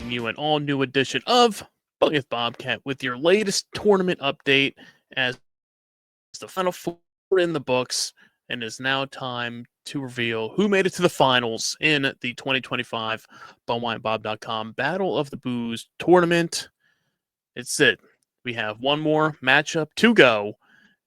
bringing you an all-new edition of BWB Bobcat with your latest tournament update as the Final Four in the books, and it's now time to reveal who made it to the finals in the 2025 BWB.com Battle of the Booze tournament. It's it. We have one more matchup to go,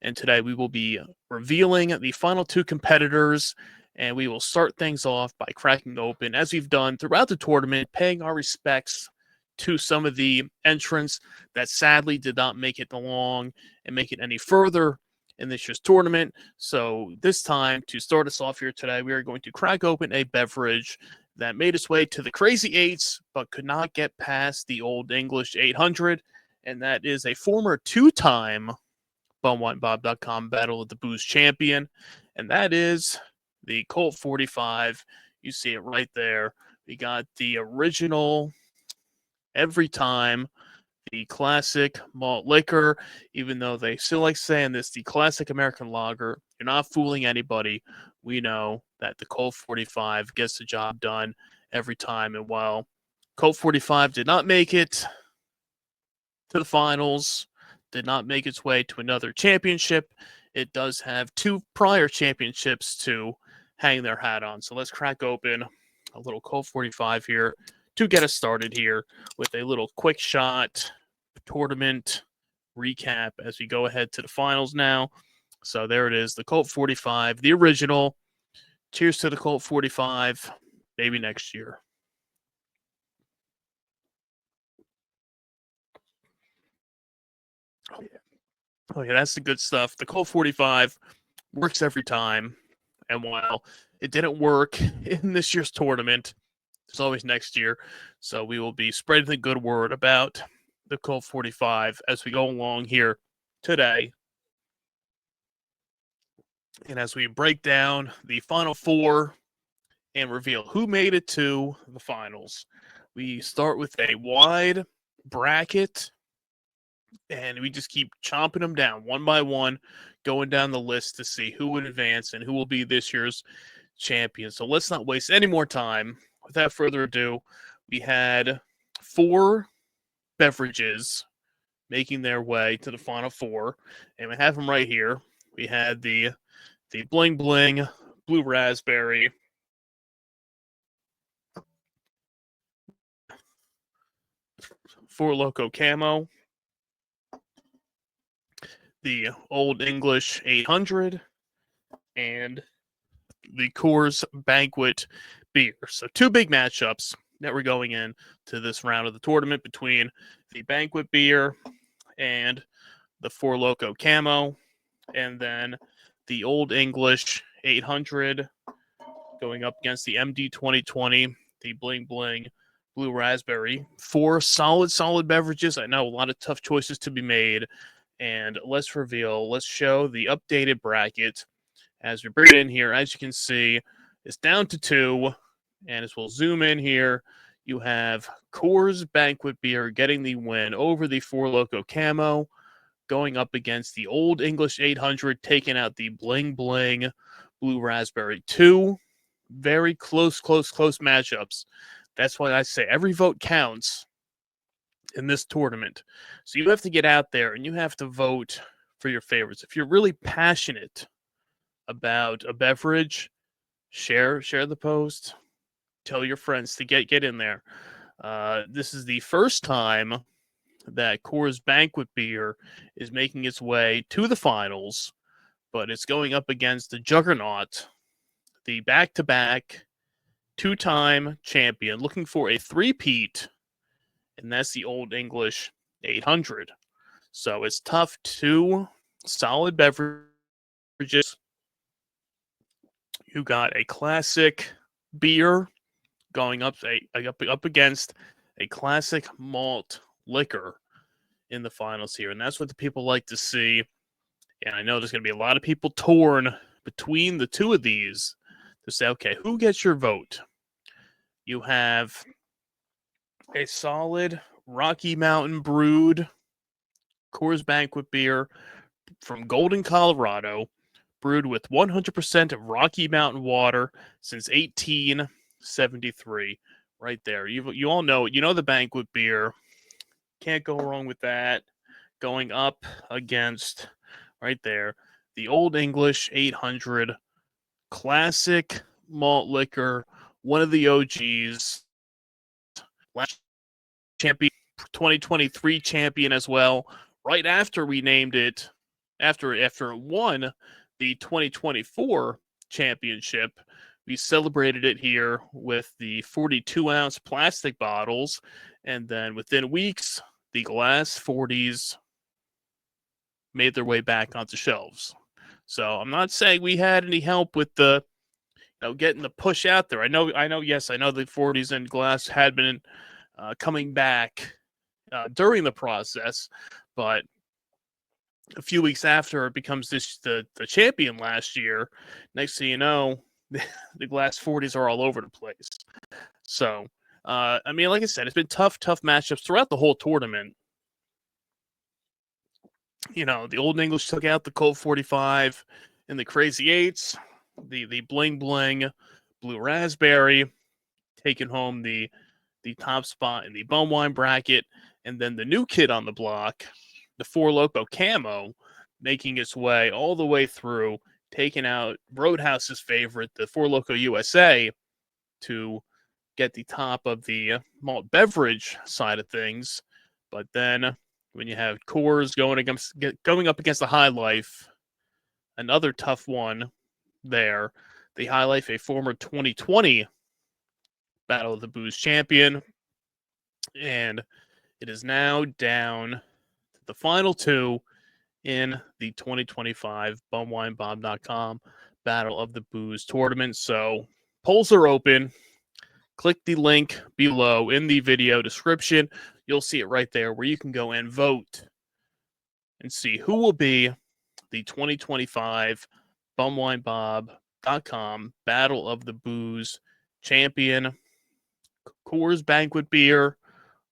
and today we will be revealing the final two competitors, and we will start things off by cracking open, as we've done throughout the tournament, paying our respects to some of the entrants that sadly did not make it along and make it any further in this year's tournament. So this time, to start us off here today, we are going to crack open a beverage that made its way to the Crazy Eights, but could not get past the Old English 800, and that is a former two-time BWB.com Battle of the Booze champion, and that is the Colt 45. You see it right there. We got the original, every time, the classic malt liquor, even though they still like saying this, the classic American lager. You're not fooling anybody. We know that the Colt 45 gets the job done every time. And while Colt 45 did not make it to the finals, did not make its way to another championship, it does have two prior championships to hang their hat on. So let's crack open a little Colt 45 here to get us started here with a little quick shot tournament recap as we go ahead to the finals now. So there it is, the Colt 45, the original. Cheers to the Colt 45. Maybe next year. Oh yeah, that's the good stuff. The Colt 45 works every time. And while it didn't work in this year's tournament, there's always next year. So we will be spreading the good word about the Colt 45 as we go along here today. And as we break down the Final Four and reveal who made it to the finals, we start with a wide bracket, and we just keep chomping them down one by one, going down the list to see who would advance and who will be this year's champion. So let's not waste any more time. Without further ado, we had four beverages making their way to the Final Four, and we have them right here. We had the Bling Bling Blue Raspberry, Four Loko Camo, the Old English 800, and the Coors Banquet beer. So two big matchups that we're going in to this round of the tournament between the Banquet beer and the Four Loko Camo, and then the Old English 800 going up against the MD 2020, the Bling Bling Blue Raspberry. Four solid beverages. I know a lot of tough choices to be made, and let's show the updated bracket as we bring it in here. As you can see, it's down to two, and as we'll zoom in here, you have Coors Banquet beer getting the win over the Four Loko Camo, going up against the Old English 800, taking out the Bling Bling Blue Raspberry. Two very close matchups. That's why I say every vote counts in this tournament. So you have to get out there and you have to vote for your favorites. If you're really passionate about a beverage, share the post, tell your friends to get in there. This is the first time that Coors Banquet beer is making its way to the finals, but it's going up against the juggernaut, the back-to-back two-time champion, looking for a three-peat, and that's the Old English 800. So it's tough. Two solid beverages. You got a classic beer going up against a classic malt liquor in the finals here, and that's what the people like to see. And I know there's going to be a lot of people torn between the two of these to say, okay, who gets your vote? You have a solid Rocky Mountain brewed Coors Banquet beer from Golden, Colorado, brewed with 100% of Rocky Mountain water since 1873. right there. You all know it. You know the banquet beer. Can't go wrong with that. Going up against right there the Old English 800 classic malt liquor, one of the OGs, last champion, 2023 champion as well. Right after we named it, after it won the 2024 championship, we celebrated it here with the 42-ounce plastic bottles, and then within weeks, the glass 40s made their way back onto shelves. So I'm not saying we had any help with the getting the push out there. I know, yes, I know the 40s and glass had been coming back during the process, but a few weeks after it becomes the champion last year, next thing you know, the glass 40s are all over the place. So, I mean, like I said, it's been tough matchups throughout the whole tournament. The Old English took out the Colt 45 and the Crazy Eights, the Bling Bling Blue Raspberry, taking home the top spot in the bum wine bracket, and then the new kid on the block, the Four Loko Camo, making its way all the way through, taking out Roadhouse's favorite, the Four Loko USA, to get the top of the malt beverage side of things. But then when you have Coors going up against the High Life, another tough one there. The High Life, a former 2020 Battle of the Booze champion, and it is now down to the final two in the 2025 bumwinebob.com Battle of the Booze tournament. So polls are open. Click the link below in the video description. You'll see it right there where you can go and vote and see who will be the 2025 bumwinebob.com Battle of the Booze champion. Coors Banquet Beer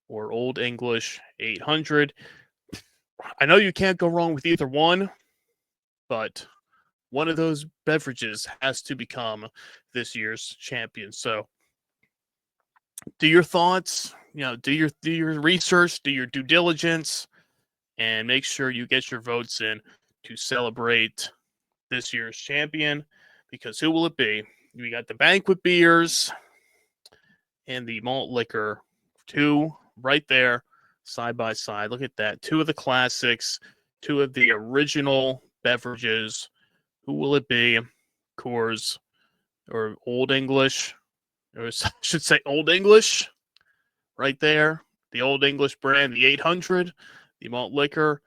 or Old English 800. I know you can't go wrong with either one, but one of those beverages has to become this year's champion. So do your thoughts, do your research, do your due diligence, and make sure you get your votes in to celebrate this year's champion, because who will it be? We got the banquet beers and the malt liquor, two right there side by side. Look at that. Two of the classics, two of the original beverages. Who will it be? Coors or Old English? Or I should say Old English right there. The Old English brand, the 800, the malt liquor,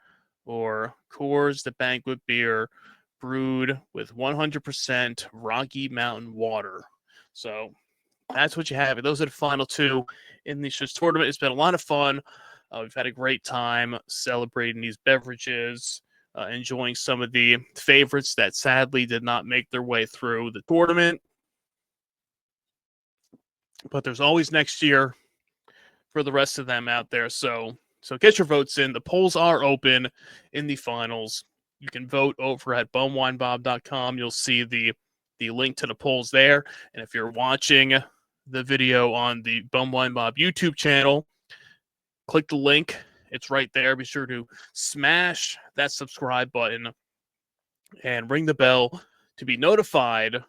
or Coors, the banquet beer, brewed with 100% Rocky Mountain water. So that's what you have. Those are the final two in this tournament. It's been a lot of fun. We've had a great time celebrating these beverages, enjoying some of the favorites that sadly did not make their way through the tournament. But there's always next year for the rest of them out there. So get your votes in. The polls are open in the finals. You can vote over at bumwinebob.com. You'll see the link to the polls there. And if you're watching the video on the Bumwine Bob YouTube channel, click the link. It's right there. Be sure to smash that subscribe button and ring the bell to be notified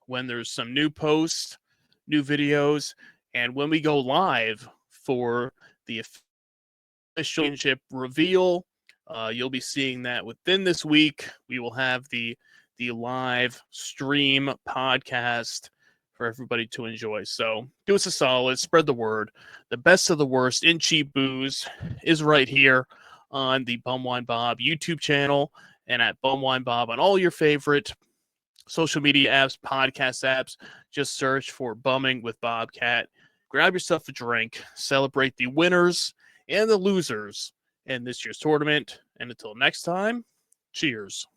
when there's some new posts, new videos, and when we go live for the official championship reveal. You'll be seeing that within this week. We will have the live stream podcast for everybody to enjoy. So do us a solid, spread the word. The best of the worst in cheap booze is right here on the Bumwine Bob YouTube channel and at Bumwine Bob on all your favorite social media apps, podcast apps. Just search for Bumming with Bobcat. Grab yourself a drink, celebrate the winners and the losers in this year's tournament. And until next time, cheers.